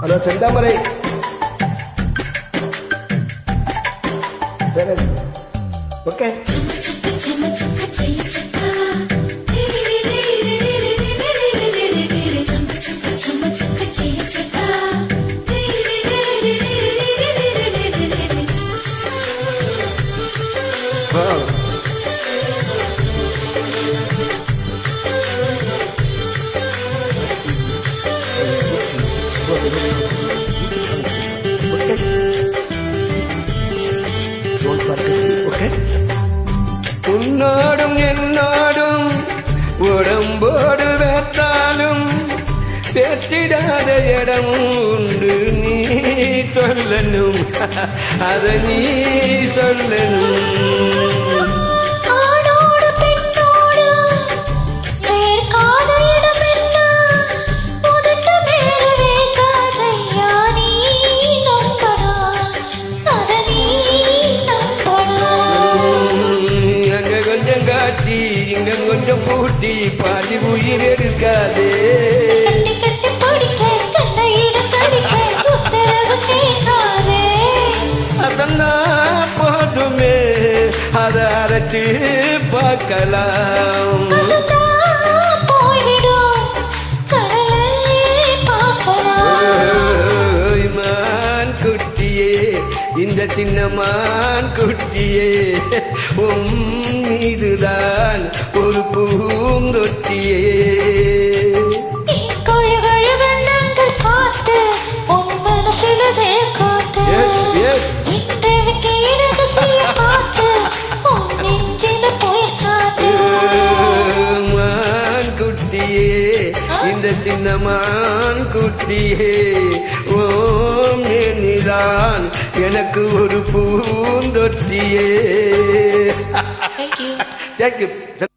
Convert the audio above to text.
Hello செந்தாமரை. Okay உன்னோடும் என்னோடும் உடம்போடு வேத்தாலும் பேச்சிடாத இடமும் உண்டு. நீ சொல்லணும், அதை நீ சொல்லணும். இங்க கொஞ்சம் பூட்டி பாதி உயிர் எடுக்காதே. அதெல்லாம் போதுமே, அதை அரைச்சு பார்க்கலாம். மான் குட்டியே, இந்த சின்ன மான் குட்டியே, மீதுதான் ஒரு பூந்தொட்டியே. மான் குட்டியே, இந்த சின்ன மான் குட்டியே, ஓம் நீதான் எனக்கு ஒரு பூந்தொட்டியே. Thank you.